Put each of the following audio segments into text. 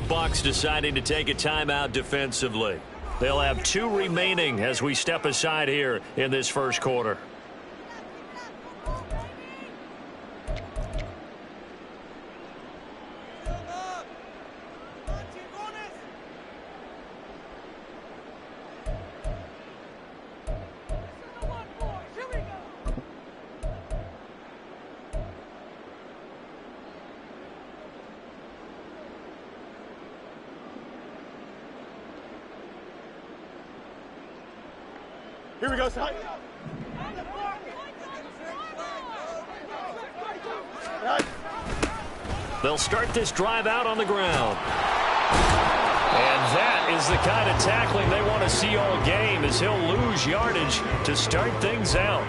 Bucs deciding to take a timeout defensively. They'll have 2 remaining as we step aside here in this first quarter. Here we go, son. They'll start this drive out on the ground. And that is the kind of tackling they want to see all game, as he'll lose yardage to start things out.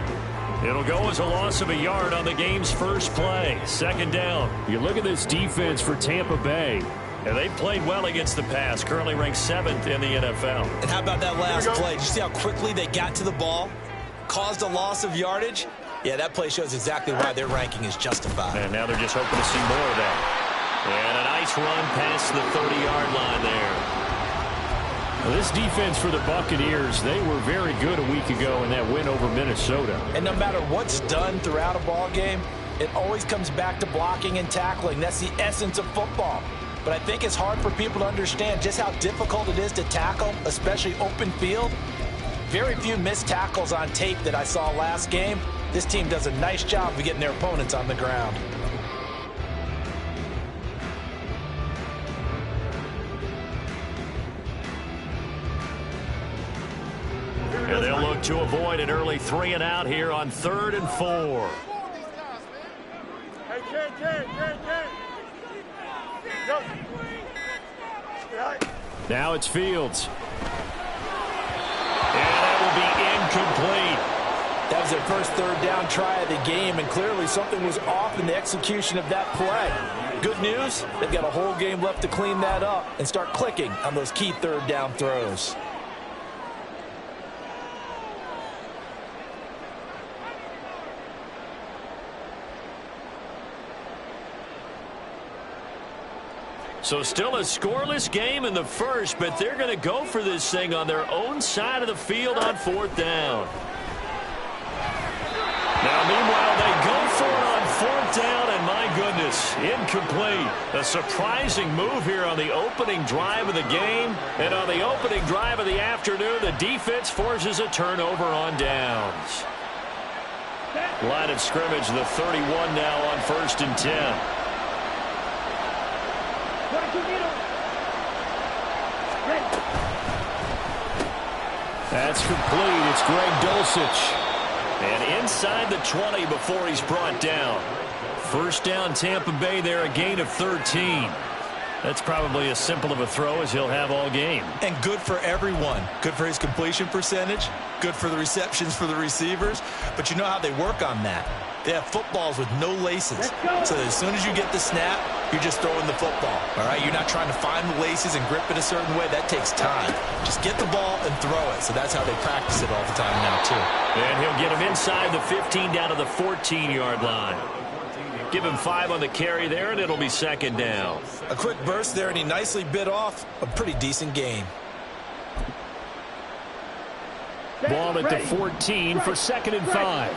It'll go as a loss of a yard on the game's first play. Second down. You look at this defense for Tampa Bay. And they've played well against the pass, currently ranked 7th in the NFL. And how about that last play? Did you see how quickly they got to the ball? Caused a loss of yardage? Yeah, that play shows exactly why their ranking is justified. And now they're just hoping to see more of that. And a nice run past the 30-yard line there. Well, this defense for the Buccaneers, they were very good a week ago in that win over Minnesota. And no matter what's done throughout a ball game, it always comes back to blocking and tackling. That's the essence of football. But I think it's hard for people to understand just how difficult it is to tackle, especially open field. Very few missed tackles on tape that I saw last game. This team does a nice job of getting their opponents on the ground. And they'll look to avoid an early 3 and out here on 3rd and 4. Now it's Fields. And that will be incomplete. That was their first 3rd down try of the game, and clearly something was off in the execution of that play. Good news, they've got a whole game left to clean that up and start clicking on those key 3rd down throws. So still a scoreless game in the first, but they're going to go for this thing on their own side of the field on 4th down. Now, meanwhile, they go for it on 4th down, and my goodness, incomplete. A surprising move here on the opening drive of the game. And on the opening drive of the afternoon, the defense forces a turnover on downs. Line of scrimmage, the 31 now on 1st and 10. That's complete. It's Greg Dulcich. And inside the 20 before he's brought down. First down, Tampa Bay there, a gain of 13. That's probably as simple of a throw as he'll have all game. And good for everyone. Good for his completion percentage. Good for the receptions for the receivers. But you know how they work on that. They have footballs with no laces. So as soon as you get the snap, you're just throwing the football. All right, you're not trying to find the laces and grip it a certain way. That takes time. Just get the ball and throw it. So that's how they practice it all the time now, too. And he'll get him inside the 15 down to the 14-yard line. Give him 5 on the carry there, and it'll be 2nd down. A quick burst there, and he nicely bit off a pretty decent gain. Ball at the 14 for 2nd and 5.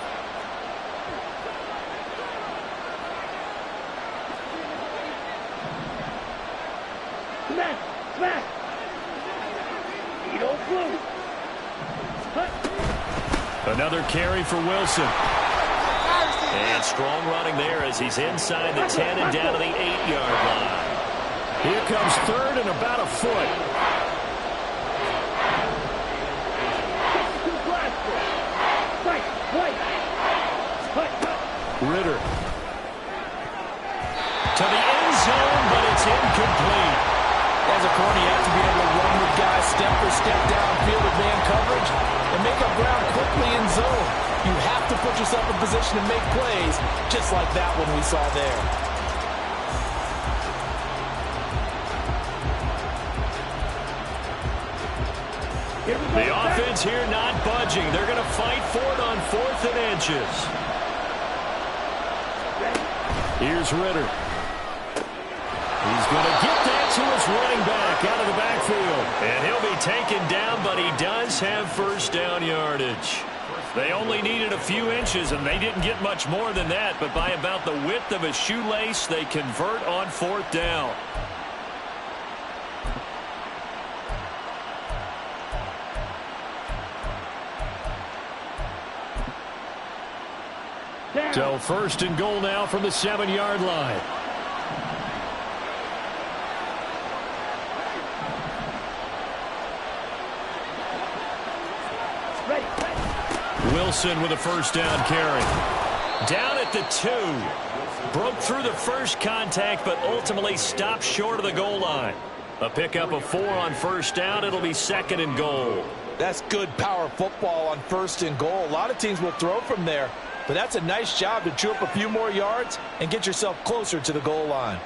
Another carry for Wilson. And strong running there as he's inside the 10 and down to the 8-yard line. Here comes 3rd and about a foot. Ritter. To the end zone, but it's incomplete. As a corner, you have to be able to run with guys step for step downfield with man coverage and make up ground quickly in zone. You have to put yourself in position to make plays, just like that one we saw there. The offense here not budging. They're going to fight for it on 4th and inches. Here's Ritter. He's going to get that to his running back out of the backfield. And he'll be taken down, but he does have first down yardage. They only needed a few inches, and they didn't get much more than that, but by about the width of a shoelace, they convert on fourth down. So first and goal now from the 7-yard line. Wilson with a first down carry. Down at the 2. Broke through the first contact, but ultimately stopped short of the goal line. A pickup of 4 on first down. It'll be second and goal. That's good power football on first and goal. A lot of teams will throw from there, but that's a nice job to chew up a few more yards and get yourself closer to the goal line.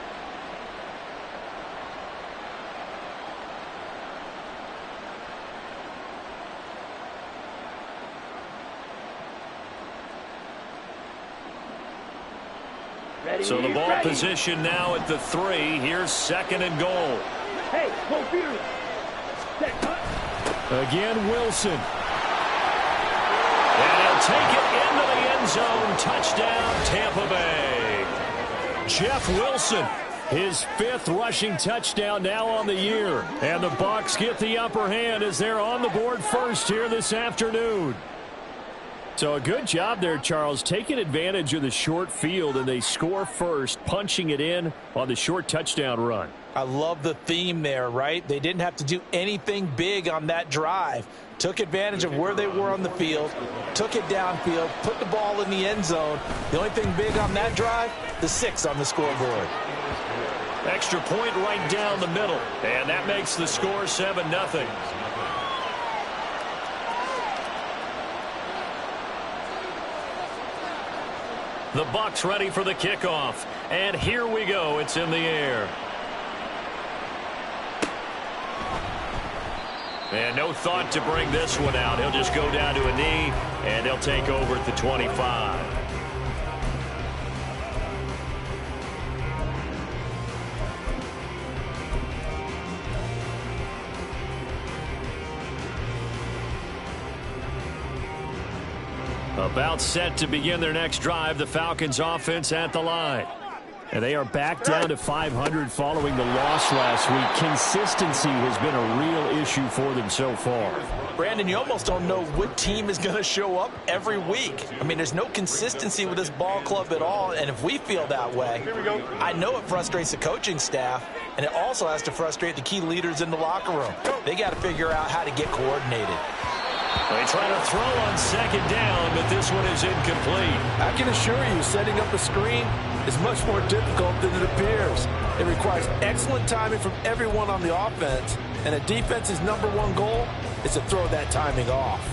So the ball position now at the 3. Here's second and goal. Hey, go Beard. Again, Wilson. And he'll take it into the end zone. Touchdown, Tampa Bay. Jeff Wilson, his 5th rushing touchdown now on the year. And the Bucs get the upper hand as they're on the board first here this afternoon. So a good job there, Charles, taking advantage of the short field, and they score first, punching it in on the short touchdown run. I love the theme there, right? They didn't have to do anything big on that drive. Took advantage of where they were on the field, took it downfield, put the ball in the end zone. The only thing big on that drive, the 6 on the scoreboard. Extra point right down the middle, and that makes the score 7-0. The Bucs ready for the kickoff. And here we go. It's in the air. And no thought to bring this one out. He'll just go down to a knee, and they'll take over at the 25. About set to begin their next drive, the Falcons offense at the line. And they are back down to 500 following the loss last week. Consistency has been a real issue for them so far. Brandon, you almost don't know what team is going to show up every week. I mean, there's no consistency with this ball club at all, and if we feel that way, I know it frustrates the coaching staff, and it also has to frustrate the key leaders in the locker room. They got to figure out how to get coordinated. They try to throw on second down, but this one is incomplete. I can assure you, setting up a screen is much more difficult than it appears. It requires excellent timing from everyone on the offense, and a defense's #1 goal is to throw that timing off.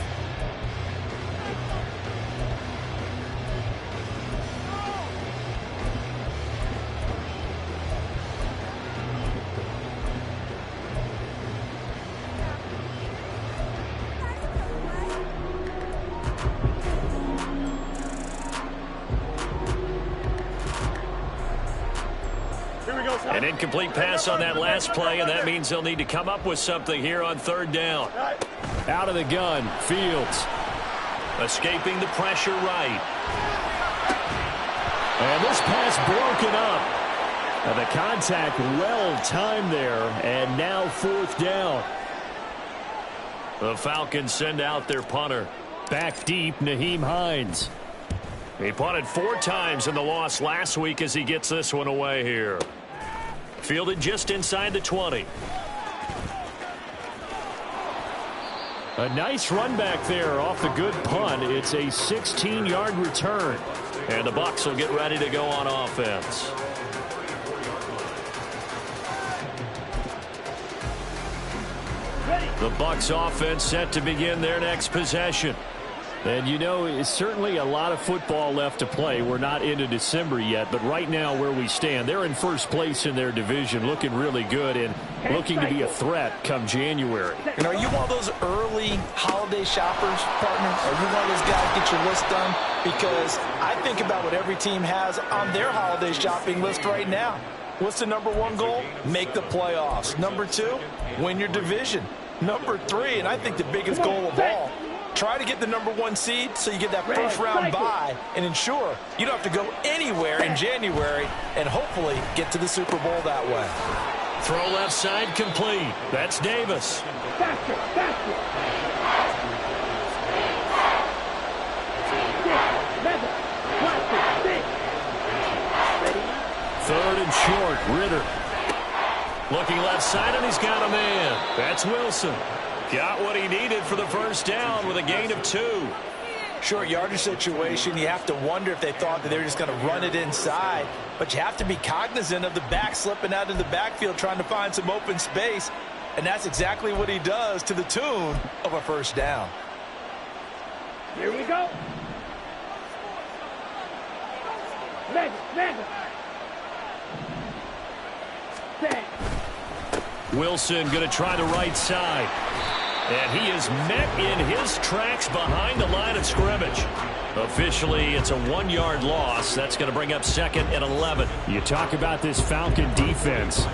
An incomplete pass on that last play, and that means they'll need to come up with something here on third down. Out of the gun, Fields. Escaping the pressure right. And this pass broken up. And the contact well timed there, and now fourth down. The Falcons send out their punter. Back deep, Nyheim Hines. He punted 4 times in the loss last week as he gets this one away here. Fielded just inside the 20. A nice run back there off the good punt. It's a 16-yard return. And the Bucs will get ready to go on offense. The Bucs offense set to begin their next possession. And, you know, it's certainly a lot of football left to play. We're not into December yet, but right now where we stand, they're in first place in their division, looking really good and looking to be a threat come January. And are you one of those early holiday shoppers, partner? Are you one of those guys get your list done? Because I think about what every team has on their holiday shopping list right now. What's the number one goal? Make the playoffs. Number 2, win your division. Number 3, and I think the biggest goal of all, try to get the number 1 seed so you get that first round bye and ensure you don't have to go anywhere in January and hopefully get to the Super Bowl that way. Throw left side complete. That's Davis. Faster, faster. 3rd and short. Ritter. Looking left side, and he's got a man. That's Wilson. Got what he needed for the first down with a gain of 2. Short yardage situation, you have to wonder if they thought that they were just going to run it inside. But you have to be cognizant of the back slipping out in the backfield trying to find some open space. And that's exactly what he does to the tune of a first down. Here we go. Mega. Wilson going to try the right side. And he is met in his tracks behind the line of scrimmage. Officially, it's a 1-yard loss. That's going to bring up 2nd and 11. You talk about this Falcon defense.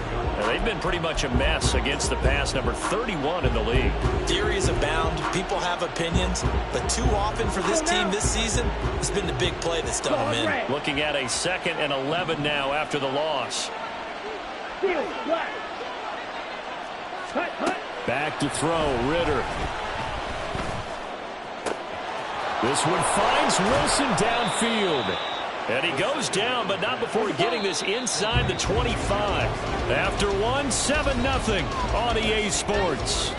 They've been pretty much a mess against the pass, number 31 in the league. Theories abound. People have opinions. But too often for this team this season, it's been the big play that's done them in. Looking at a 2nd and 11 now after the loss. Back to throw, Ritter. This one finds Wilson downfield. And he goes down, but not before getting this inside the 25. After 7-0 on EA Sports.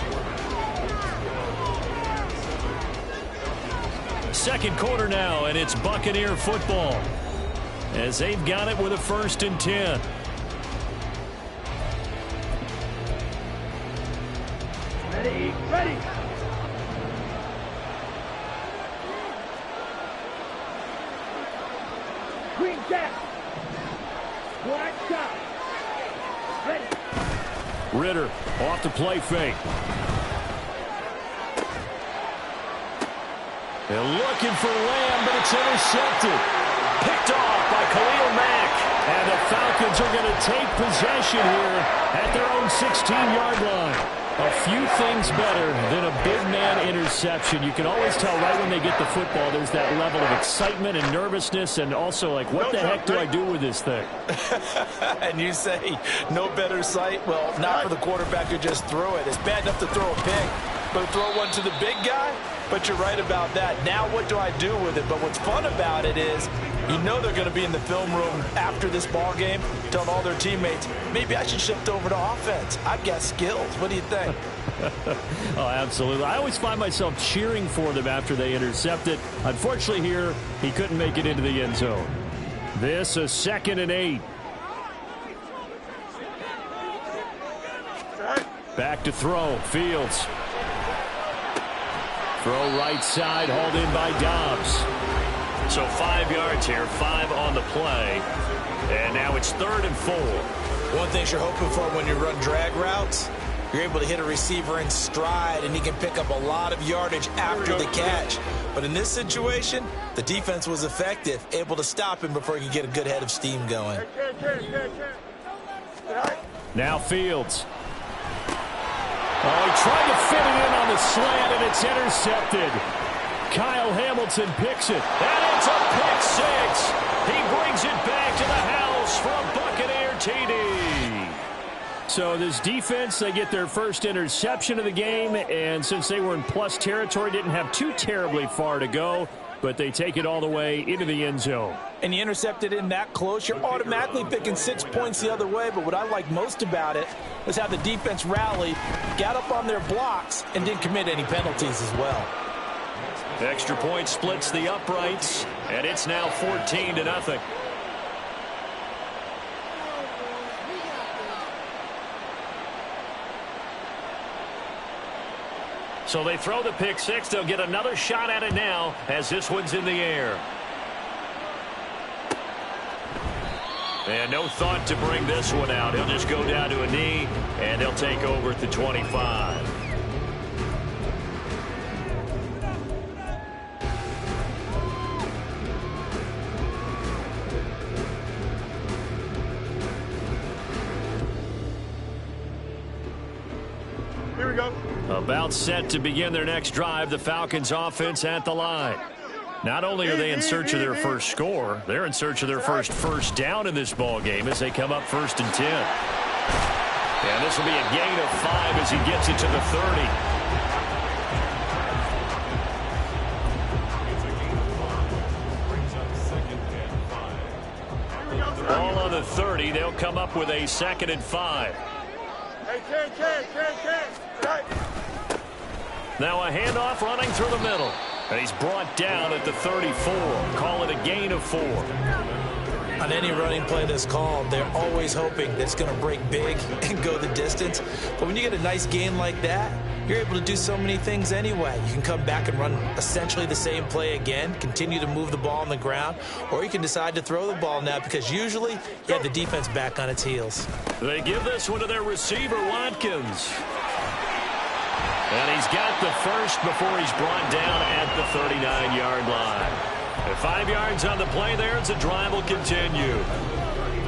Second quarter now, and it's Buccaneer football, as they've got it with a 1st and 10. Ready. Green jack. One shot. Ready. Ritter off the play fake. They're looking for Lamb, but it's intercepted. Picked off by Khalil Mack. And the Falcons are going to take possession here at their own 16-yard line. A few things better than a big man interception. You can always tell right when they get the football, there's that level of excitement and nervousness, and also like, what the heck do I do with this thing? And you say, no better sight? Well, not for the quarterback who just threw it. It's bad enough to throw a pick, but throw one to the big guy? But you're right about that. Now what do I do with it? But what's fun about it is, you know they're going to be in the film room after this ball game, telling all their teammates, maybe I should shift over to offense. I've got skills. What do you think? Oh, absolutely. I always find myself cheering for them after they intercept it. Unfortunately here, he couldn't make it into the end zone. This a 2nd and 8. Back to throw. Fields. Throw right side, hauled in by Dobbs. So 5 yards here, 5 on the play. And now it's 3rd and 4. One thing you're hoping for when you run drag routes, you're able to hit a receiver in stride, and he can pick up a lot of yardage after the catch. But in this situation, the defense was effective, able to stop him before he could get a good head of steam going. Now Fields. Oh, he tried to fit it in on the slant, and it's intercepted. Kyle Hamilton picks it. And it's a pick 6. He brings it back to the house for a Buccaneer TD. So this defense, they get their first interception of the game, and since they were in plus territory, didn't have too terribly far to go, but they take it all the way into the end zone. And you intercept it in that close, you're automatically picking 6 points the other way. But what I like most about it was how the defense rallied, got up on their blocks, and didn't commit any penalties as well. Extra point splits the uprights, and it's now 14-0. So they throw the pick 6. They'll get another shot at it now as this one's in the air. And no thought to bring this one out. He'll just go down to a knee, and they'll take over at the 25. About set to begin their next drive, the Falcons offense at the line. Not only are they in search of their first score, they're in search of their first down in this ball game as they come up 1st and 10. And this will be a gain of 5 as he gets it to the 30. Ball on the 30. They'll come up with a 2nd and 5. Now a handoff running through the middle. And he's brought down at the 34. Call it a gain of 4. On any running play that's called, they're always hoping that it's going to break big and go the distance. But when you get a nice gain like that, you're able to do so many things anyway. You can come back and run essentially the same play again, continue to move the ball on the ground, or you can decide to throw the ball now because usually you have the defense back on its heels. They give this one to their receiver, Watkins. And he's got the first before he's brought down at the 39-yard line. And 5 yards on the play there as the drive will continue.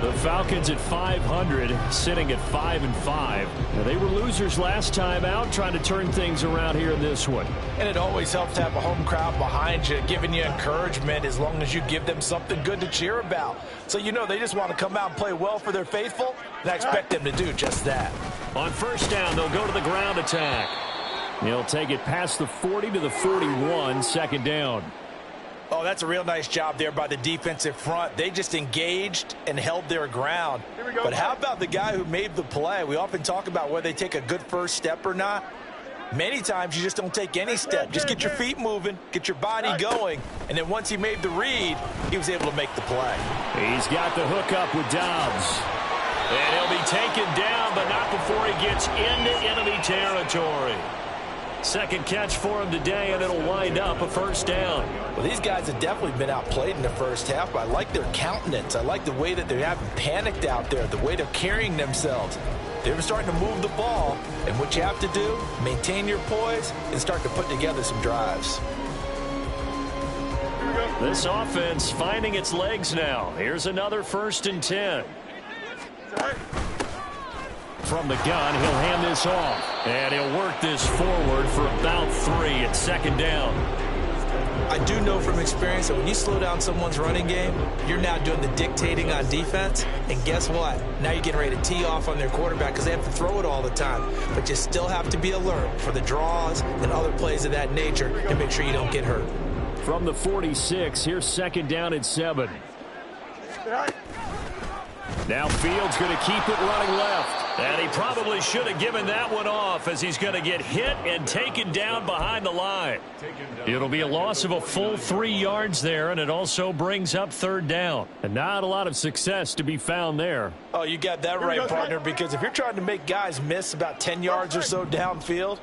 The Falcons at 500, sitting at 5-5. Now, they were losers last time out, trying to turn things around here in this one. And it always helps to have a home crowd behind you, giving you encouragement as long as you give them something good to cheer about. So you know they just want to come out and play well for their faithful, and I expect them to do just that. On 1st down, they'll go to the ground attack. He'll take it past the 40 to the 41, 2nd down. Oh, that's a real nice job there by the defensive front. They just engaged and held their ground. But how about the guy who made the play? We often talk about whether they take a good first step or not. Many times you just don't take any step. Just get your feet moving, get your body going, and then once he made the read, he was able to make the play. He's got the hook up with Dobbs. And he'll be taken down, but not before he gets into enemy territory. 2nd catch for him today, and it'll wind up a 1st down. Well, these guys have definitely been outplayed in the first half, but I like their countenance. I like the way that they haven't panicked out there, the way they're carrying themselves. They're starting to move the ball, and what you have to do, maintain your poise and start to put together some drives. This offense finding its legs now. Here's another 1st and 10. From the gun, he'll hand this off. And he'll work this forward for about 3 at 2nd down. I do know from experience that when you slow down someone's running game, you're now doing the dictating on defense. And guess what? Now you're getting ready to tee off on their quarterback because they have to throw it all the time. But you still have to be alert for the draws and other plays of that nature to make sure you don't get hurt. From the 46, here's 2nd down and 7. Now Fields going to keep it running left. And he probably should have given that one off as he's going to get hit and taken down behind the line. It'll be a loss of a full 3 yards there, and it also brings up 3rd down. And not a lot of success to be found there. Oh, you got that right, partner, because if you're trying to make guys miss about 10 yards or so downfield,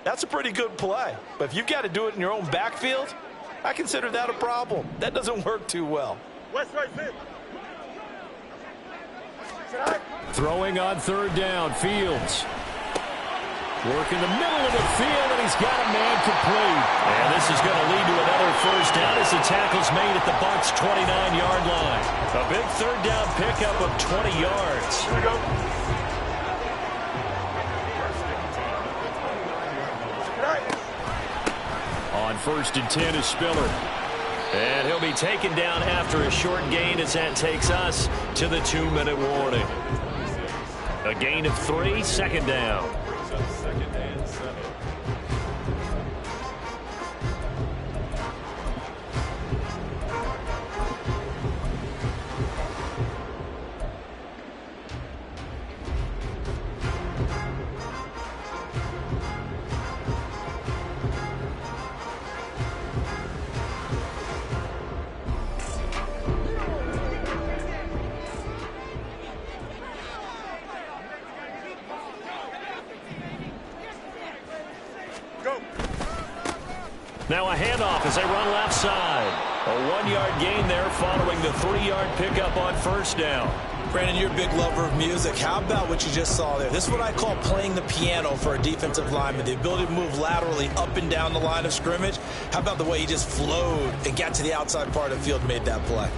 that's a pretty good play. But if you've got to do it in your own backfield, I consider that a problem. That doesn't work too well. Throwing on 3rd down, Fields. Working the middle of the field, and he's got a man complete. And this is going to lead to another 1st down as the tackle's made at the Bucs' 29-yard line. A big 3rd down pickup of 20 yards. Here we go. On 1st and 10 is Spiller. And he'll be taken down after a short gain as that takes us to the 2-minute warning. A gain of 3, 2nd down. Now a handoff as they run left side. A 1-yard gain there following the 3-yard pickup on 1st down. Brandon, you're a big lover of music. How about what you just saw there? This is what I call playing the piano for a defensive lineman. The ability to move laterally up and down the line of scrimmage. How about the way he just flowed and got to the outside part of the field and made that play?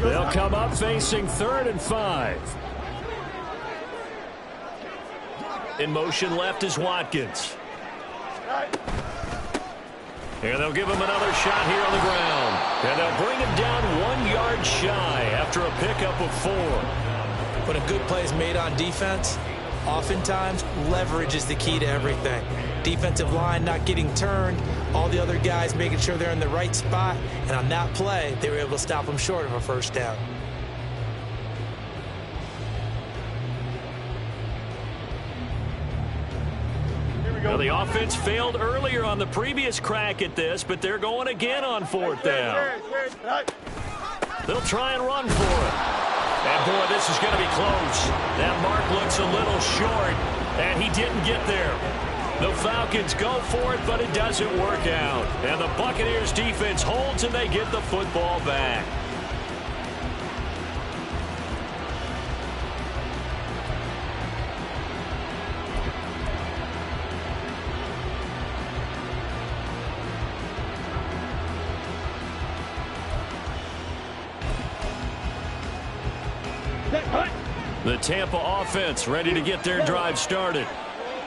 They'll come up facing 3rd and 5. In motion left is Watkins. And they'll give him another shot here on the ground. And they'll bring him down 1 yard shy after a pickup of 4. When a good play is made on defense, oftentimes leverage is the key to everything. Defensive line not getting turned, all the other guys making sure they're in the right spot, and on that play, they were able to stop them short of a first down. Now the offense failed earlier on the previous crack at this, but they're going again on 4th down. They'll try and run for it. And boy, this is going to be close. That mark looks a little short, and he didn't get there. The Falcons go for it, but it doesn't work out. And the Buccaneers defense holds, and they get the football back. The Tampa offense ready to get their drive started.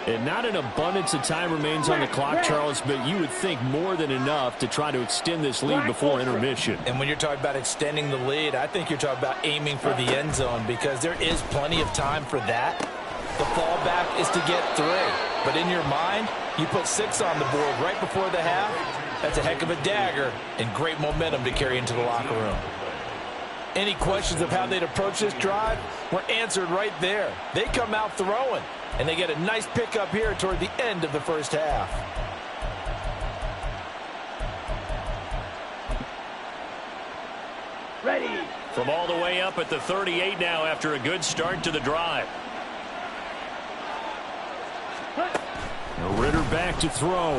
And not an abundance of time remains on the clock, Charles, but you would think more than enough to try to extend this lead before intermission. And when you're talking about extending the lead, I think you're talking about aiming for the end zone because there is plenty of time for that. The fallback is to get 3. But in your mind, you put 6 on the board right before the half. That's a heck of a dagger and great momentum to carry into the locker room. Any questions of how they'd approach this drive were answered right there. They come out throwing, and they get a nice pickup here toward the end of the first half. Ready. From all the way up at the 38 now after a good start to the drive. Ritter back to throw.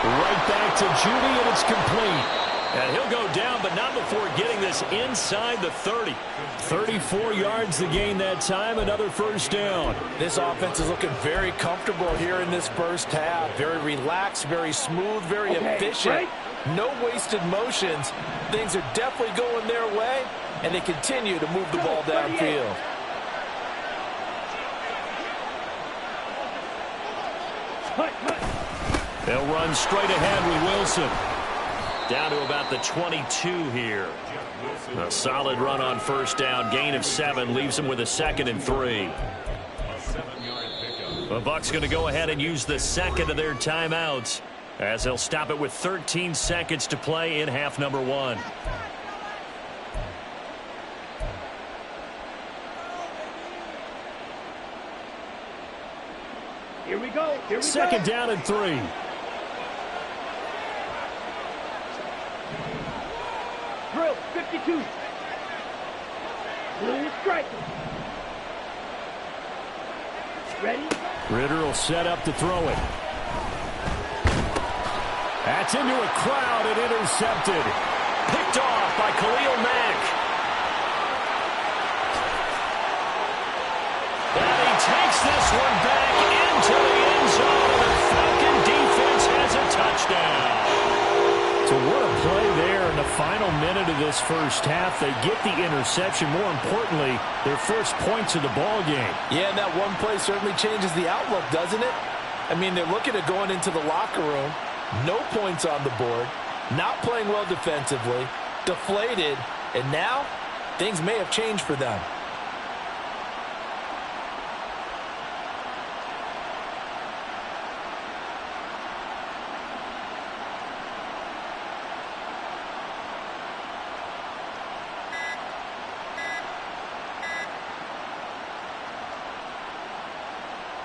Right back to Judy, and it's complete. And he'll go down, but not before getting this inside the 30. 34 yards to gain that time, another first down. This offense is looking very comfortable here in this first half. Very relaxed, very smooth, very efficient. Right. No wasted motions. Things are definitely going their way, and they continue to move the ball downfield. They'll run straight ahead with Wilson. Down to about the 22 here. A solid run on first down. Gain of 7 leaves them with a 2nd and 3. The Bucs going to go ahead and use the second of their timeouts as they'll stop it with 13 seconds to play in half number 1. Here we go. Here we Second go. down and 3. Drill 52. Blue strike. Ready? Ritter will set up to throw it. That's into a crowd and intercepted. Picked off by Khalil Mack. And he takes this one back into the end zone. And the Falcon defense has a touchdown. So what a play there in the final minute of this first half. They get the interception. More importantly, their first points of the ball game. Yeah, and that one play certainly changes the outlook, doesn't it? I mean, they're looking at going into the locker room. No points on the board. Not playing well defensively. Deflated. And now, things may have changed for them.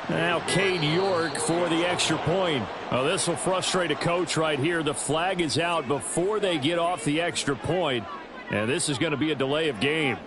Now Cade York for the extra point. Oh, this will frustrate a coach right here. The flag is out before they get off the extra point, and this is going to be a delay of game.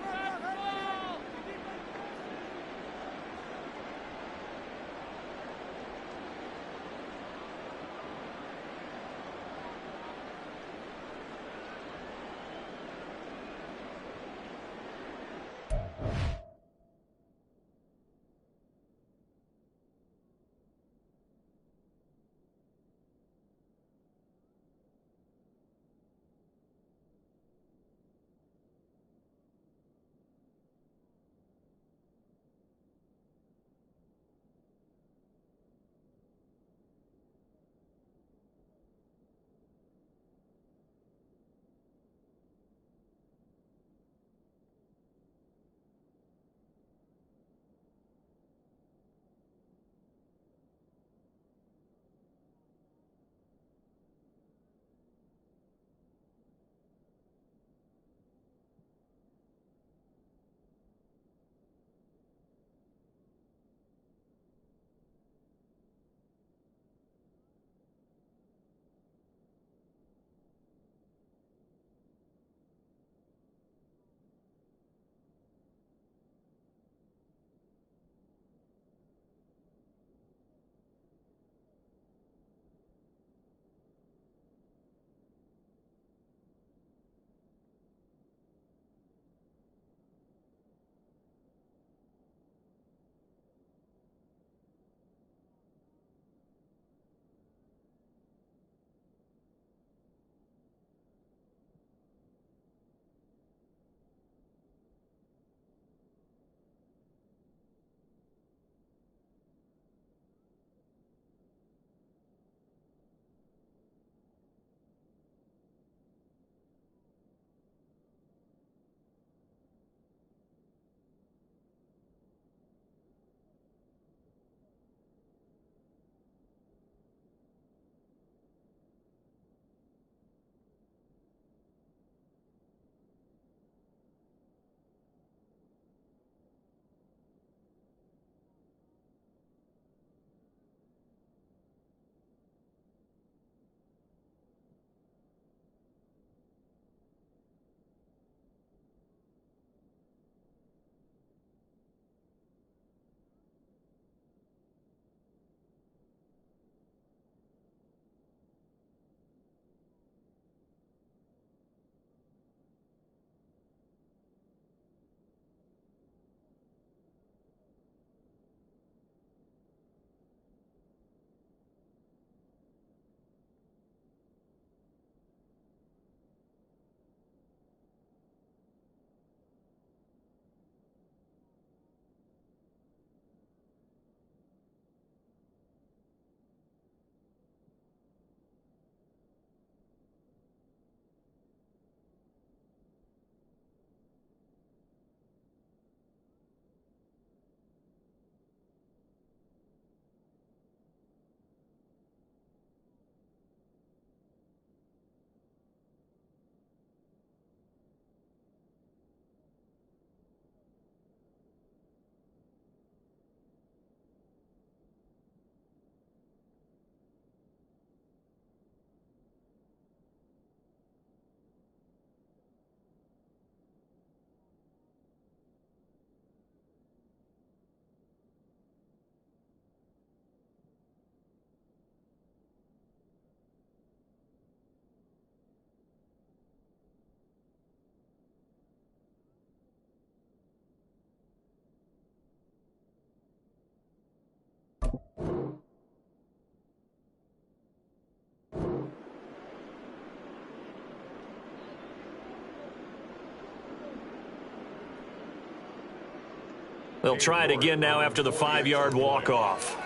They'll try it again now after the 5-yard walk-off.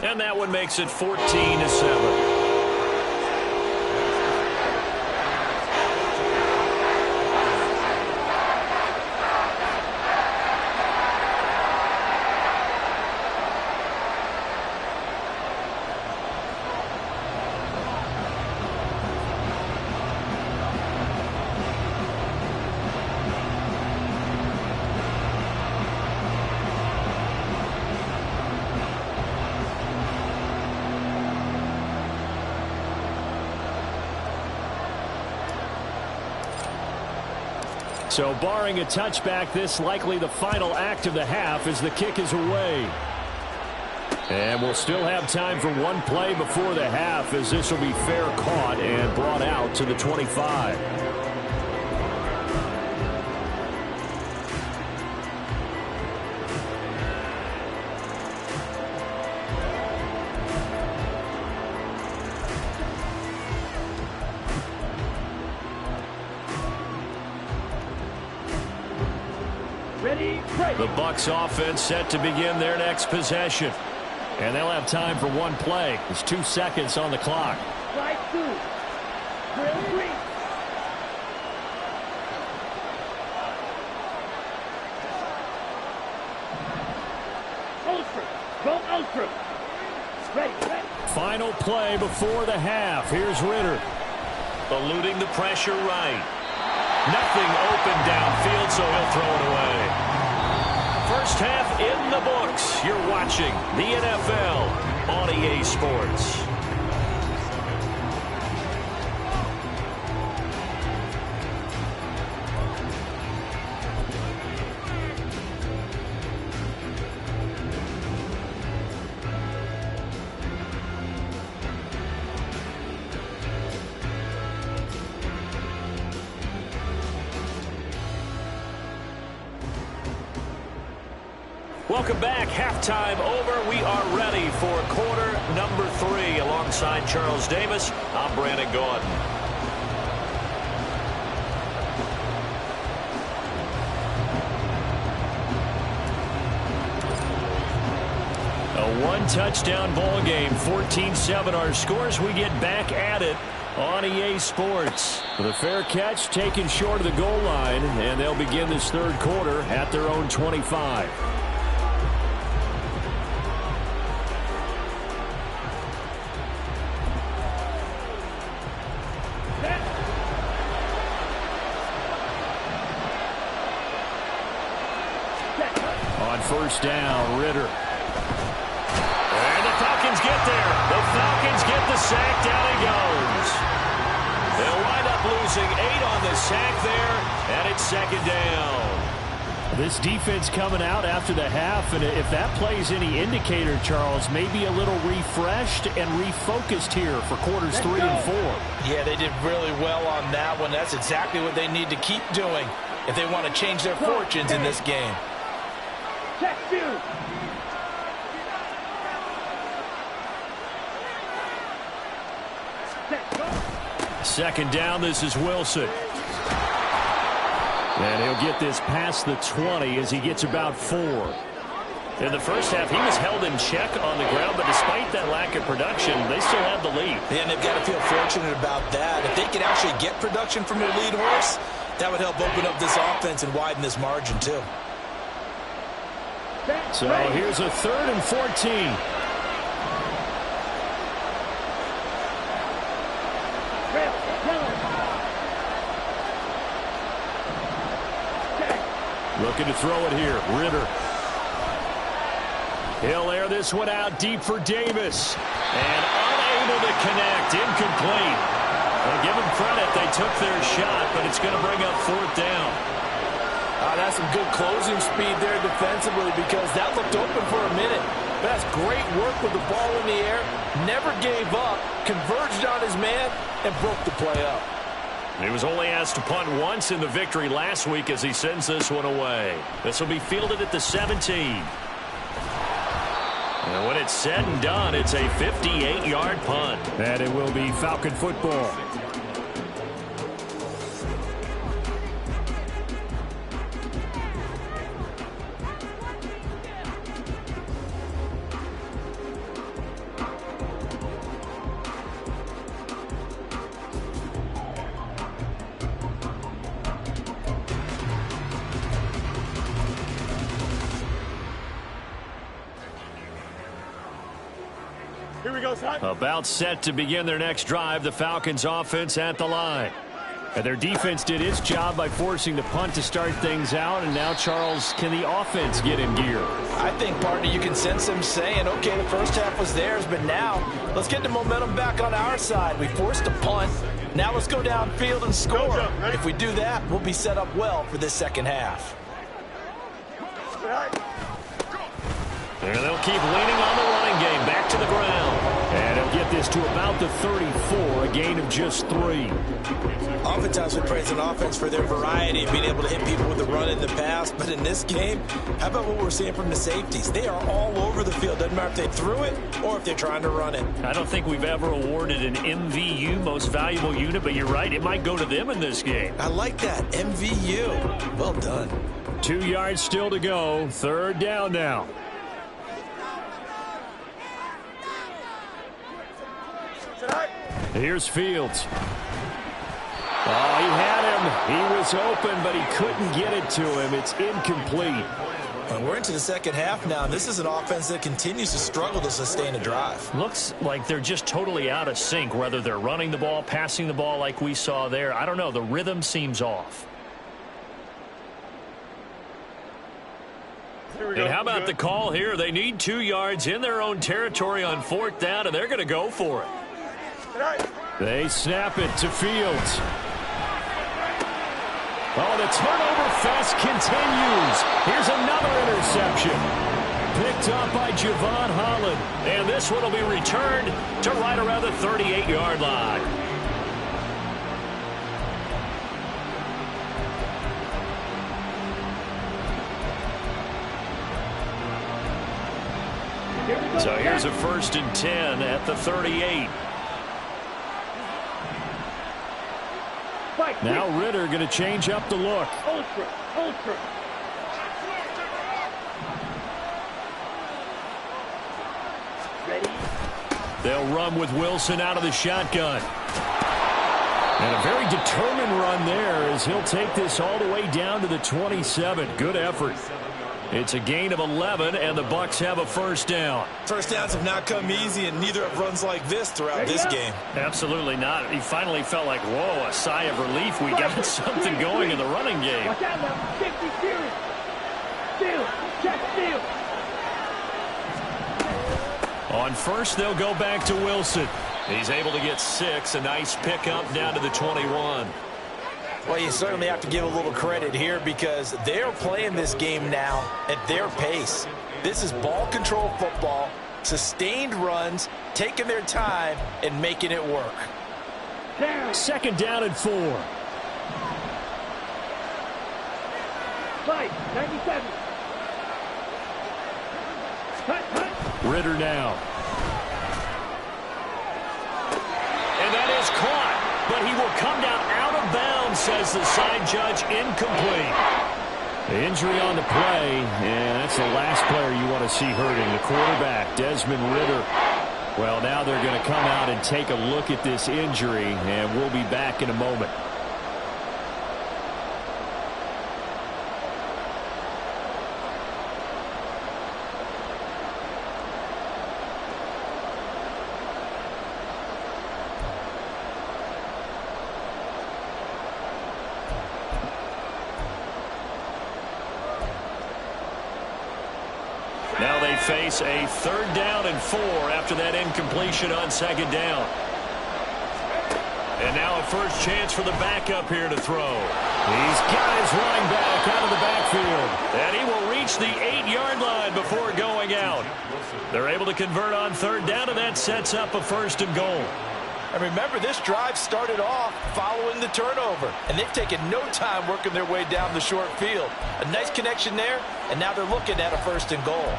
And that one makes it 14-7. So barring a touchback, this likely the final act of the half as the kick is away. And we'll still have time for one play before the half as this will be fair caught and brought out to the 25. The Bucs offense set to begin their next possession. And they'll have time for one play. There's 2 seconds on the clock. Slide 2. Drill 3. Ultra. Go ultra. Ready. Final play before the half. Here's Ritter. Eluding the pressure right. Nothing open downfield, so he'll throw it away. First half in the books. You're watching the NFL on EA Sports. Welcome back. Halftime over. We are ready for quarter number 3. Alongside Charles Davis, I'm Brandon Gordon. A one-touchdown ball game. 14-7 our scores. We get back at it on EA Sports. With a fair catch taken short of the goal line, and they'll begin this third quarter at their own 25. First down, Ritter. And the Falcons get there. The Falcons get the sack. Down he goes. They'll wind up losing 8 on the sack there, and it's second down. This defense coming out after the half, and if that plays any indicator, Charles, maybe a little refreshed and refocused here for quarters 3 and 4. Yeah, they did really well on that one. That's exactly what they need to keep doing if they want to change their fortunes in this game. Check 2. Second down, this is Wilson. And he'll get this past the 20 as he gets about 4. In the first half, he was held in check on the ground, but despite that lack of production, they still have the lead. And they've got to feel fortunate about that. If they can actually get production from their lead horse, that would help open up this offense and widen this margin, too. So here's a 3rd and 14. Looking to throw it here. Ritter. He'll air this one out deep for Davis. And unable to connect. Incomplete. Well, give them credit. They took their shot, but it's going to bring up 4th down. That's some good closing speed there defensively because that looked open for a minute. But that's great work with the ball in the air. Never gave up, converged on his man, and broke the play up. He was only asked to punt once in the victory last week as he sends this one away. This will be fielded at the 17. And when it's said and done, it's a 58-yard punt. And it will be Falcon football. Here we go, son. About set to begin their next drive, the Falcons offense at the line. And their defense did its job by forcing the punt to start things out. And now, Charles, can the offense get in gear? I think, partner, you can sense them saying, okay, the first half was theirs, but now let's get the momentum back on our side. We forced a punt. Now let's go downfield and score. If we do that, we'll be set up well for this second half. And they'll keep leaning on the running game. Back to the ground. And he'll get this to about the 34, a gain of just 3. Oftentimes we praise an offense for their variety of being able to hit people with the run in the pass. But in this game, how about what we're seeing from the safeties? They are all over the field. Doesn't matter if they threw it or if they're trying to run it. I don't think we've ever awarded an MVU, most valuable unit, but you're right. It might go to them in this game. I like that. MVU. Well done. 2 yards still to go. Third down now. Here's Fields. Oh, he had him. He was open, but he couldn't get it to him. It's incomplete. And we're into the second half now. This is an offense that continues to struggle to sustain a drive. Looks like they're just totally out of sync, whether they're running the ball, passing the ball like we saw there. I don't know. The rhythm seems off. And how about the call here? They need 2 yards in their own territory on 4th down, and they're going to go for it. They snap it to Fields. Oh, the turnover fest continues. Here's another interception. Picked up by Javon Holland. And this one will be returned to right around the 38-yard line. So here's a 1st and 10 at the 38. Now Ritter going to change up the look. Ultra. Ready? They'll run with Wilson out of the shotgun. And a very determined run there as he'll take this all the way down to the 27. Good effort. It's a gain of 11, and the Bucs have a 1st down. First downs have not come easy, and neither have runs like this throughout this game. Absolutely not. He finally felt like, whoa, a sigh of relief. We got something going in the running game. Watch out now. 50 series. Steal. Check steal. On 1st, they'll go back to Wilson. He's able to get 6. A nice pickup down to the 21. Well, you certainly have to give a little credit here because they're playing this game now at their pace. This is ball control football, sustained runs, taking their time, and making it work. 2nd down and 4. 97. Cut. Ritter now. And that is caught, but he will come down out of bounds, says the side judge. Incomplete. The injury on the play, and that's the last player you want to see hurting. The quarterback, Desmond Ritter. Well, now they're going to come out and take a look at this injury, and we'll be back in a moment. Now they face a 3rd down and 4 after that incompletion on 2nd down. And now a first chance for the backup here to throw. He's got his running back out of the backfield. And he will reach the 8-yard line before going out. They're able to convert on 3rd down, and that sets up a 1st and goal. And remember, this drive started off following the turnover, and they've taken no time working their way down the short field. A nice connection there, and now they're looking at a 1st and goal.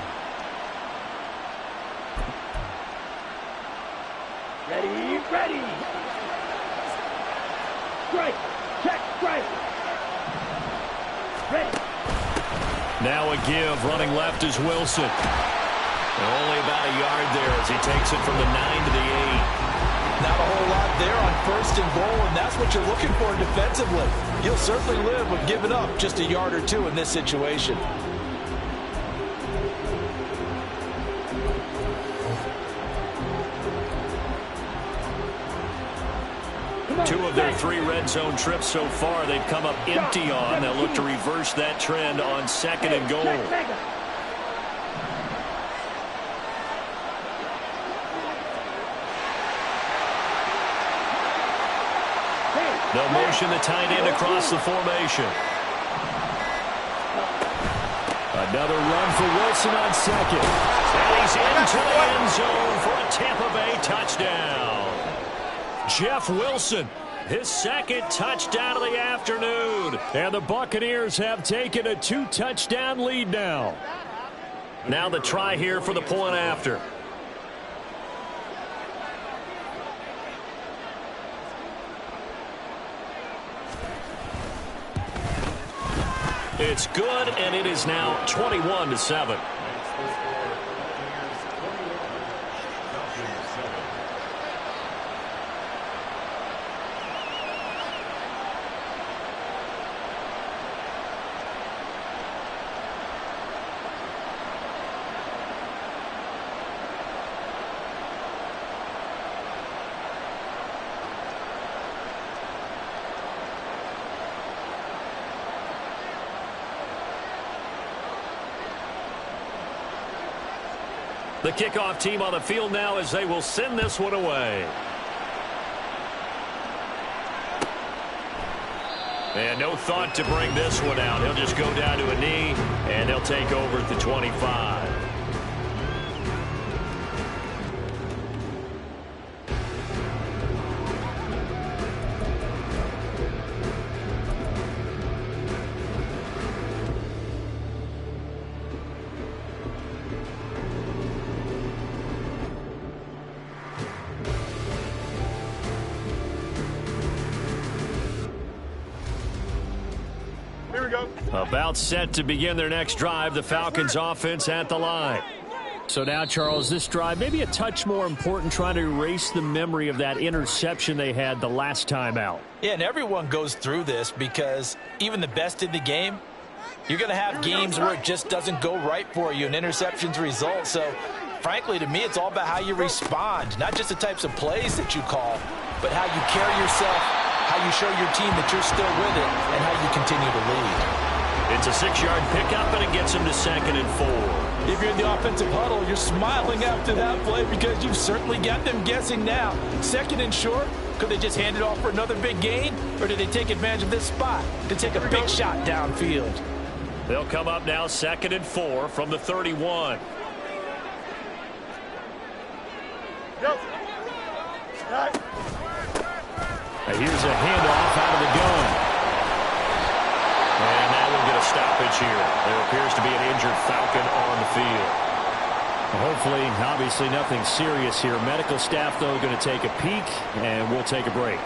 Ready. Strike. Check strike. Ready. Now a give. Running left is Wilson. Only about a yard there as he takes it from the 9 to the 8. Not a whole lot there on 1st and goal, and that's what you're looking for defensively. You'll certainly live with giving up just a yard or 2 in this situation. 2 of their 3 red zone trips so far, they've come up empty on. They'll look to reverse that trend on 2nd and goal. They'll motion the tight end across the formation. Another run for Wilson on 2nd. And he's into the end zone for a Tampa Bay touchdown. Jeff Wilson, his 2nd touchdown of the afternoon. And the Buccaneers have taken a 2-touchdown lead now. Now the try here for the point after. It's good, and it is now 21-7. The kickoff team on the field now as they will send this one away. And no thought to bring this one out. He'll just go down to a knee, and he'll take over at the 25. About set to begin their next drive, the Falcons offense at the line. So now, Charles, this drive maybe a touch more important, trying to erase the memory of that interception they had the last time out. Yeah, and everyone goes through this because even the best in the game, you're going to have games where it just doesn't go right for you and interceptions result. So, frankly, to me, it's all about how you respond, not just the types of plays that you call, but how you carry yourself, how you show your team that you're still with it, and how you continue to lead. It's a 6-yard pickup, and it gets him to 2nd and 4. If you're in the offensive huddle, you're smiling after that play because you've certainly got them guessing now. 2nd and short, could they just hand it off for another big gain, or did they take advantage of this spot to take a big shot downfield? They'll come up now 2nd and 4 from the 31. Now here's a handoff out of the gun. And now we'll get a stoppage here. There appears to be an injured Falcon on the field. Hopefully, obviously nothing serious here. Medical staff, though, going to take a peek, and we'll take a break.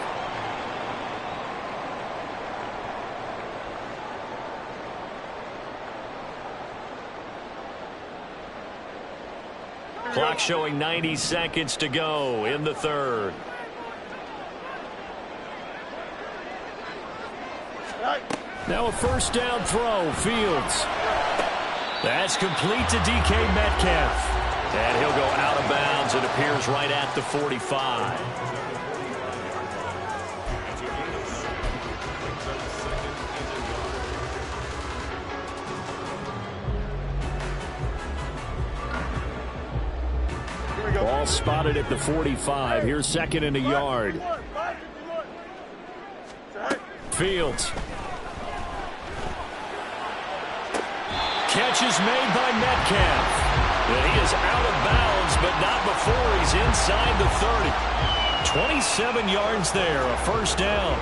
Clock showing 90 seconds to go in the 3rd. Now a 1st down throw, Fields. That's complete to DK Metcalf. And he'll go out of bounds. It appears right at the 45. Ball spotted at the 45. Here's 2nd and a yard. Fields. Catch is made by Metcalf. And he is out of bounds, but not before he's inside the 30. 27 yards there, a 1st down.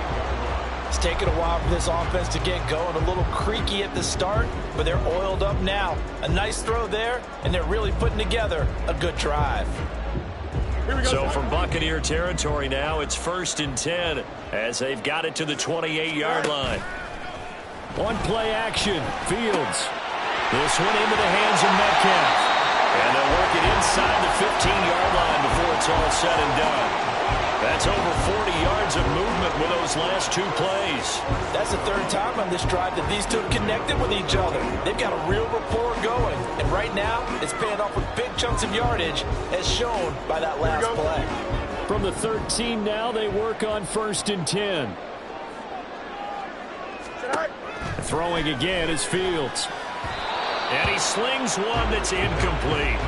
It's taken a while for this offense to get going. A little creaky at the start, but they're oiled up now. A nice throw there, and they're really putting together a good drive. So from Buccaneer territory now, it's 1st and 10 as they've got it to the 28-yard line. On play action, Fields. This one into the hands of Metcalf. And they'll work it inside the 15-yard line before it's all said and done. That's over 40 yards of movement with those last 2 plays. That's the 3rd time on this drive that these two have connected with each other. They've got a real rapport going. And right now, it's paying off with big chunks of yardage, as shown by that last play. From the 13 now, they work on 1st and 10. Throwing again is Fields. And he slings one that's incomplete.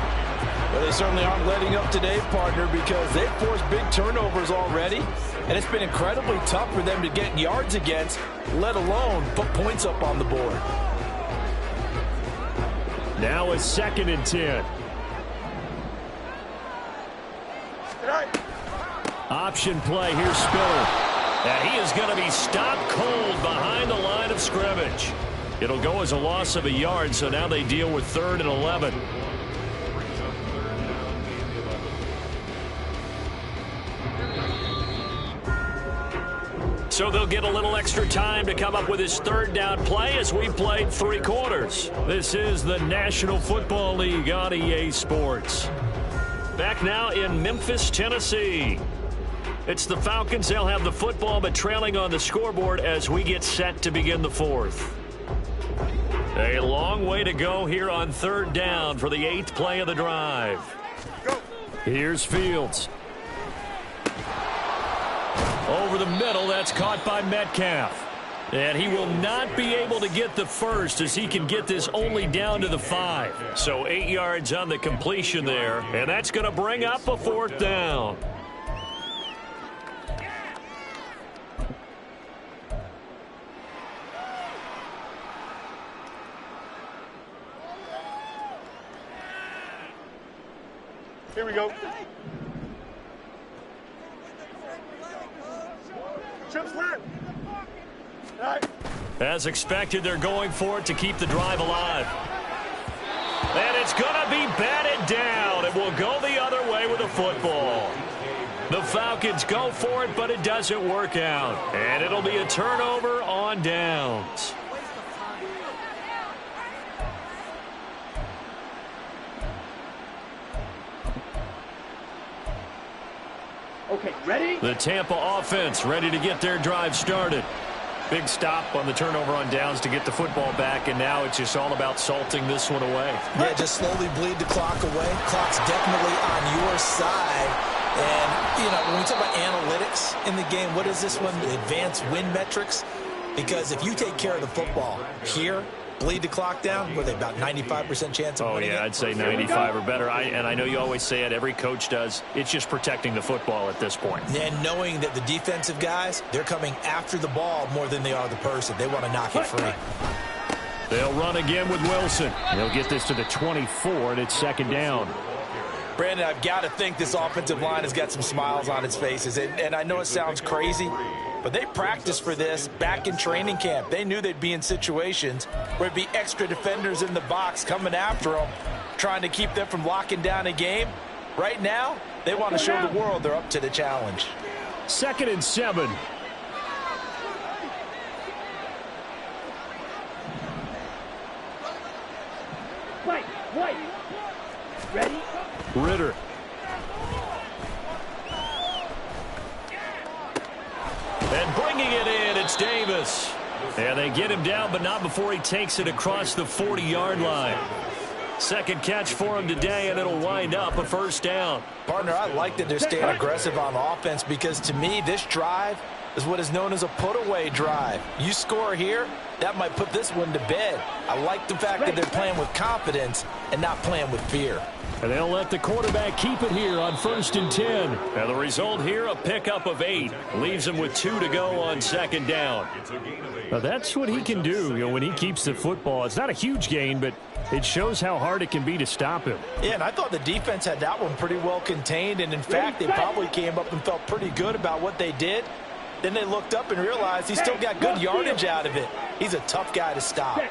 Well, they certainly aren't letting up today, partner, because they've forced big turnovers already, and it's been incredibly tough for them to get yards against, let alone put points up on the board. Now it's 2nd and 10. Option play. Here's Spiller. And he is going to be stopped cold behind the line of scrimmage. It'll go as a loss of a yard, so now they deal with 3rd and 11. So they'll get a little extra time to come up with his 3rd down play as we played 3 quarters. This is the National Football League on EA Sports. Back now in Memphis, Tennessee. It's the Falcons. They'll have the football, but trailing on the scoreboard as we get set to begin the 4th. A long way to go here on 3rd down for the 8th play of the drive. Here's Fields. Over the middle, that's caught by Metcalf. And he will not be able to get the first as he can get this only down to the 5. So 8 yards on the completion there, and that's going to bring up a 4th down. Here we go. Trips left. All right. As expected, they're going for it to keep the drive alive. And it's going to be batted down. It will go the other way with the football. The Falcons go for it, but it doesn't work out. And it'll be a turnover on downs. Okay, ready? The Tampa offense ready to get their drive started. Big stop on the turnover on downs to get the football back, and now it's just all about salting this one away. Yeah, just slowly bleed the clock away. Clock's definitely on your side. And, you know, when we talk about analytics in the game, what is this one? The advanced win metrics? Because if you take care of the football here, bleed the clock down, what are they, about 95% chance of winning it? I'd say 95 or better. And I know you always say it, every coach does. It's just protecting the football at this point. And knowing that the defensive guys, they're coming after the ball more than they are the person. They want to knock it free. They'll run again with Wilson. They'll get this to the 24, and it's 2nd down. Brandon, I've got to think this offensive line has got some smiles on its faces. And I know it sounds crazy, but they practiced for this back in training camp. They knew they'd be in situations where there'd be extra defenders in the box coming after them, trying to keep them from locking down a game. Right now, they want to show the world they're up to the challenge. 2nd and 7. White. Ready? Ritter. And bringing it in, it's Davis. And they get him down, but not before he takes it across the 40-yard line. 2nd catch for him today, and it'll wind up a 1st down. Partner, I like that they're staying aggressive on offense because, to me, this drive is what is known as a put-away drive. You score here, that might put this one to bed. I like the fact that they're playing with confidence and not playing with fear. And they'll let the quarterback keep it here on 1st and 10. And the result here, a pickup of 8. Leaves him with 2 to go on 2nd down. Now that's what he can do, when he keeps the football. It's not a huge gain, but it shows how hard it can be to stop him. Yeah, and I thought the defense had that one pretty well contained. And, in fact, they probably came up and felt pretty good about what they did. Then they looked up and realized he still got good yardage out of it. He's a tough guy to stop.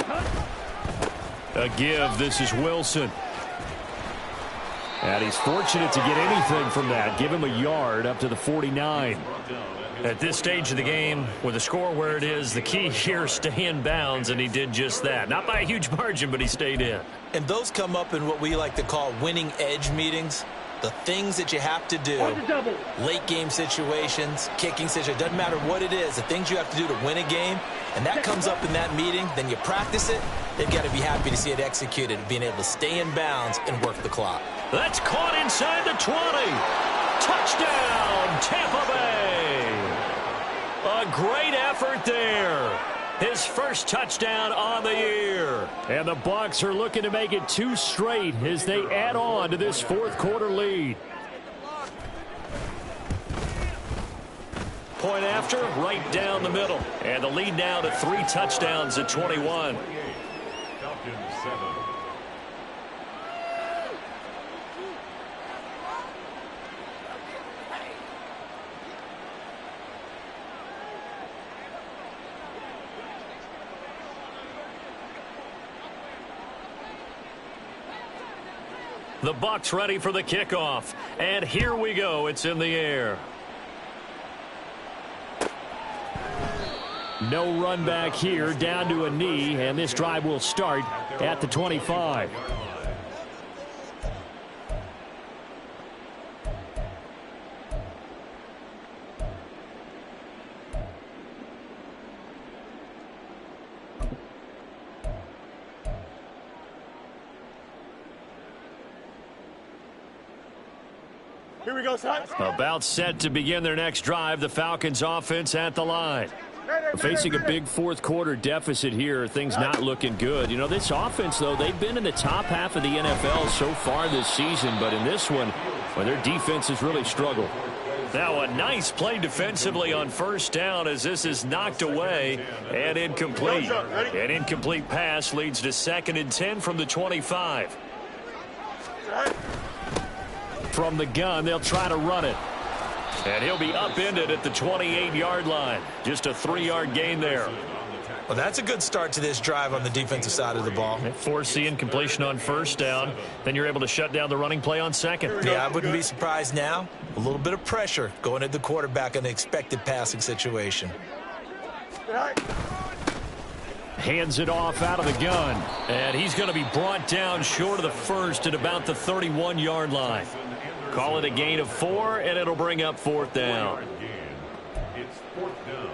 A give. This is Wilson. And he's fortunate to get anything from that. Give him a yard up to the 49. At this stage of the game, with the score where it is, the key here is stay in bounds, and he did just that. Not by a huge margin, but he stayed in. And those come up in what we like to call winning edge meetings. The things that you have to do, late game situations, kicking situations, doesn't matter what it is, the things you have to do to win a game, and that comes up in that meeting, then you practice it, they've got to be happy to see it executed, being able to stay in bounds and work the clock. That's caught inside the 20. Touchdown, Tampa Bay. A great effort there. His first touchdown on the year. And the Bucs are looking to make it 2 straight as they add on to this fourth quarter lead. Point after, right down the middle. And the lead now to 3 touchdowns at 21. The Bucs ready for the kickoff. And here we go. It's in the air. No run back here, down to a knee, and this drive will start at the 25. Here we go, son. About set to begin their next drive, the Falcons offense at the line. Facing a big fourth quarter deficit here, things not looking good. You know, this offense, though, they've been in the top half of the NFL so far this season, but in this one, well, their defense has really struggled. Now a nice play defensively on first down as this is knocked away and incomplete. An incomplete pass leads to 2nd and 10 from the 25. From the gun, they'll try to run it. And he'll be upended at the 28-yard line. Just a 3-yard gain there. Well, that's a good start to this drive on the defensive side of the ball. Force the incompletion on first down. Then you're able to shut down the running play on second. Yeah, I wouldn't be surprised now. A little bit of pressure going at the quarterback in an expected passing situation. Hands it off out of the gun. And he's going to be brought down short of the first at about the 31-yard line. Call it a gain of 4, and it'll bring up 4th down. It's 4th down.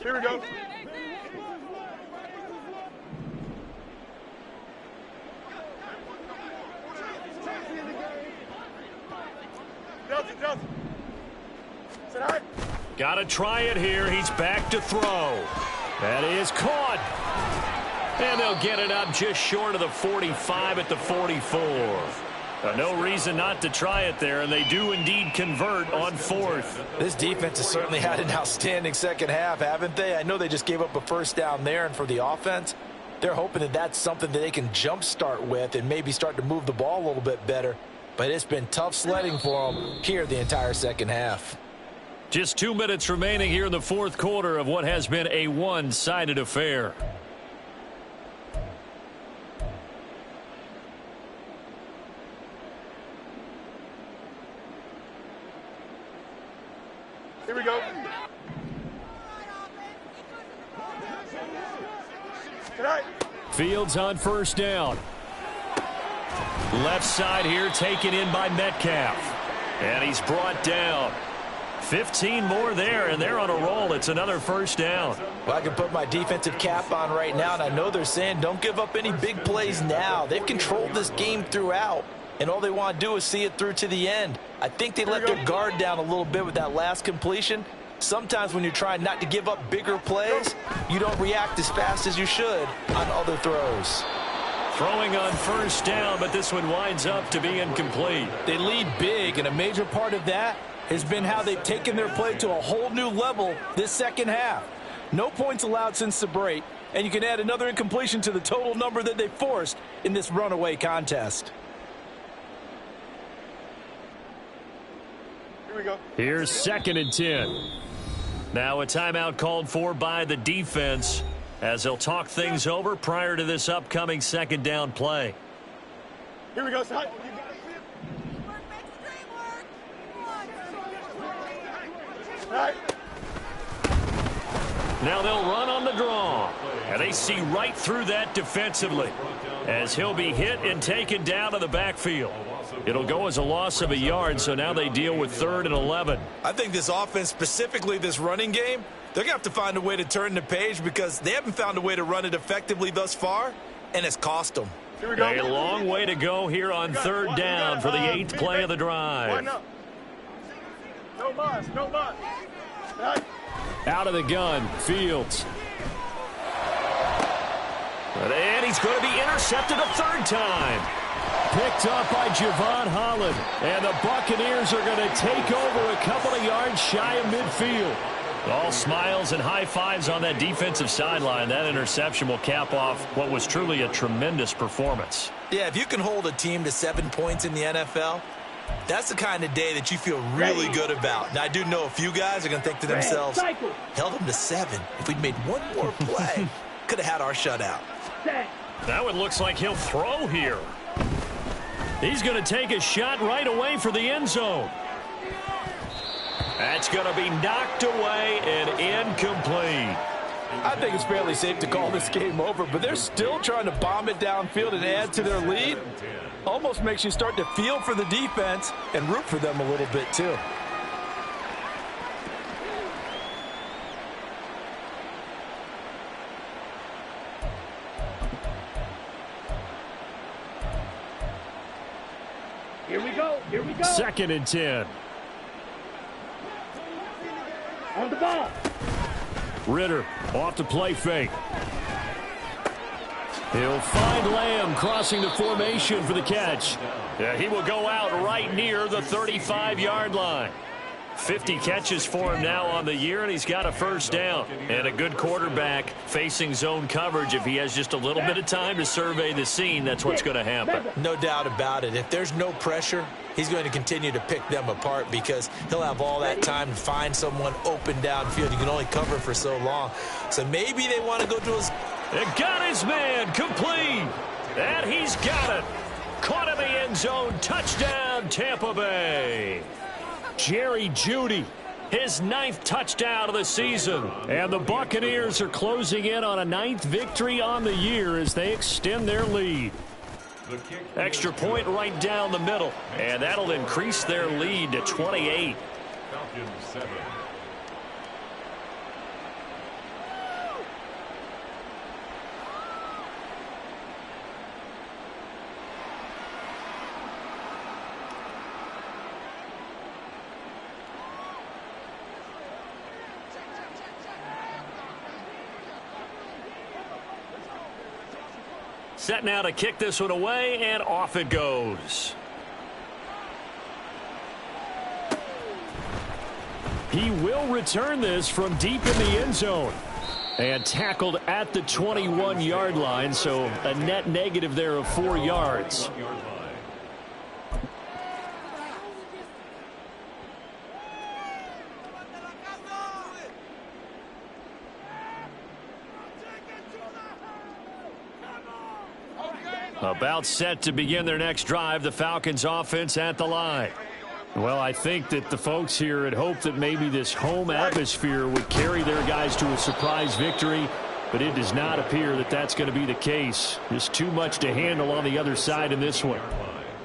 Here we go. Got to try it here. He's back to throw. That is caught. And they'll get it up just short of the 45 at the 44. No reason not to try it there, and they do indeed convert on fourth. This defense has certainly had an outstanding second half, haven't they? I know they just gave up a first down there, and for the offense, they're hoping that that's something that they can jumpstart with and maybe start to move the ball a little bit better. But it's been tough sledding for them here the entire second half. Just 2 minutes remaining here in the fourth quarter of what has been a one-sided affair. Here we go. Tonight. Fields on first down. Left side here taken in by Metcalf. And he's brought down. 15 more there, and they're on a roll. It's another first down. Well, I can put my defensive cap on right now, and I know they're saying don't give up any big plays now. They've controlled this game throughout, and all they want to do is see it through to the end. I think they let their guard down a little bit with that last completion. Sometimes when you're trying not to give up bigger plays, you don't react as fast as you should on other throws. Throwing on first down, but this one winds up to be incomplete. They lead big, and a major part of that has been how they've taken their play to a whole new level this second half. No points allowed since the break, and you can add another incompletion to the total number that they forced in this runaway contest. Here we go. Here's 2nd and 10. Now a timeout called for by the defense as they'll talk things over prior to this upcoming second down play. Here we go. Now they'll run on the draw. And they see right through that defensively as he'll be hit and taken down to the backfield. It'll go as a loss of a yard, so now they deal with 3rd and 11. I think this offense, specifically this running game, they're going to have to find a way to turn the page because they haven't found a way to run it effectively thus far, and it's cost them. A long way to go here on 3rd down for the 8th play of the drive. No muss, no muss. Out of the gun, Fields. And he's going to be intercepted a 3rd time. Picked up by Javon Holland. And the Buccaneers are going to take over a couple of yards shy of midfield. All smiles and high fives on that defensive sideline. That interception will cap off what was truly a tremendous performance. Yeah, if you can hold a team to 7 points in the NFL, that's the kind of day that you feel really good about. Now, I do know a few guys are going to think to themselves, held them to 7. If we'd made one more play, could have had our shutout. That one looks like he'll throw here. He's going to take a shot right away for the end zone. That's going to be knocked away and incomplete. I think it's fairly safe to call this game over, but they're still trying to bomb it downfield and add to their lead. Almost makes you start to feel for the defense and root for them a little bit too. Here we go. Here we go. 2nd and 10. On the ball. Ritter off to play fake. He'll find Lamb crossing the formation for the catch. Yeah, he will go out right near the 35-yard line. 50 catches for him now on the year, and he's got a first down. And a good quarterback facing zone coverage. If he has just a little bit of time to survey the scene, that's what's going to happen. No doubt about it. If there's no pressure, he's going to continue to pick them apart because he'll have all that time to find someone open downfield. You can only cover for so long. So maybe they want to go to his... It got his man complete. And he's got it. Caught in the end zone. Touchdown, Tampa Bay. Jerry Jeudy, his 9th touchdown of the season. And the Buccaneers are closing in on a 9th victory on the year as they extend their lead. Extra point right down the middle. And that'll increase their lead to 28. Set now to kick this one away, and off it goes. He will return this from deep in the end zone. And tackled at the 21-yard line, so a net negative there of 4 yards. About set to begin their next drive, the Falcons offense at the line. Well, I think that the folks here had hoped that maybe this home atmosphere would carry their guys to a surprise victory, but it does not appear that that's going to be the case. There's too much to handle on the other side in this one.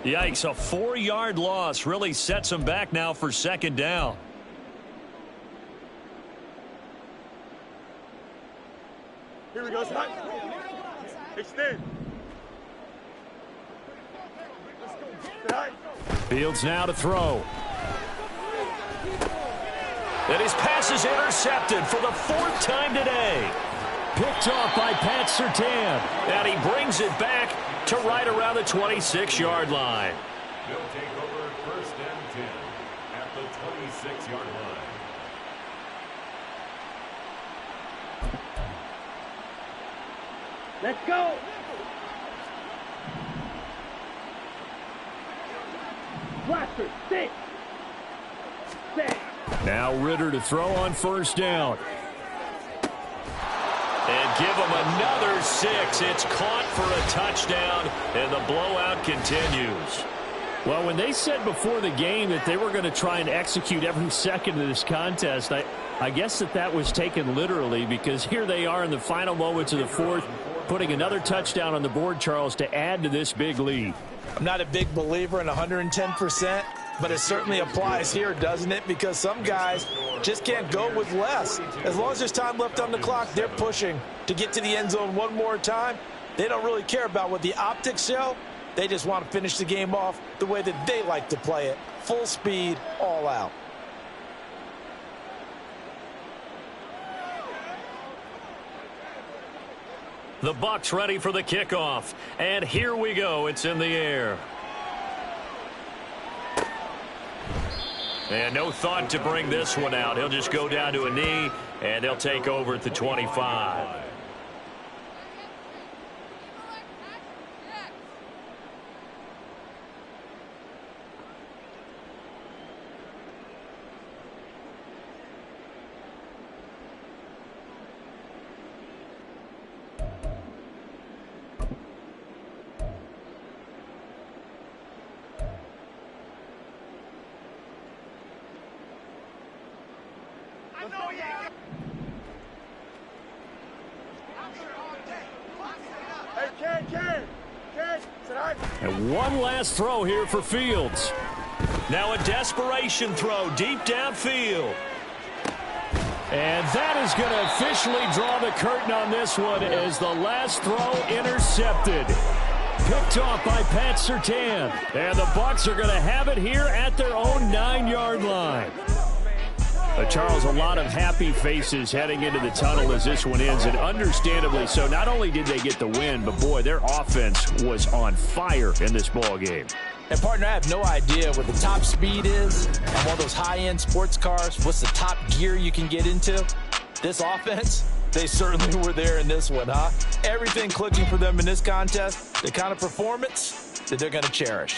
Yikes, a 4-yard loss really sets them back now for second down. Here we go, Scott. Extend. Fields now to throw. And his pass is intercepted for the 4th time today. Picked off by Pat Surtain. And he brings it back to right around the 26-yard line. They'll take over 1st and 10 at the 26-yard line. Let's go. Blaster, sit. Now Ritter to throw on 1st down. And give him another 6. It's caught for a touchdown, and the blowout continues. Well, when they said before the game that they were going to try and execute every second of this contest, I guess that was taken literally, because here they are in the final moments of the 4th, putting another touchdown on the board, Charles, to add to this big lead. I'm not a big believer in 110%, but it certainly applies here, doesn't it? Because some guys just can't go with less. As long as there's time left on the clock, they're pushing to get to the end zone one more time. They don't really care about what the optics show. They just want to finish the game off the way that they like to play it. Full speed, all out. The Bucs ready for the kickoff. And here we go. It's in the air. And no thought to bring this one out. He'll just go down to a knee, and they'll take over at the 25. And one last throw here for Fields. Now a desperation throw deep downfield. And that is going to officially draw the curtain on this one as the last throw intercepted. Picked off by Pat Surtain. And the Bucs are going to have it here at their own 9-yard line. Charles, a lot of happy faces heading into the tunnel as this one ends, and understandably so. Not only did they get the win, but boy, their offense was on fire in this ball game. And partner, I have no idea what the top speed is on one of those high-end sports cars. What's the top gear you can get into? This offense, they certainly were there in this one, huh? Everything clicking for them in this contest, the kind of performance that they're going to cherish.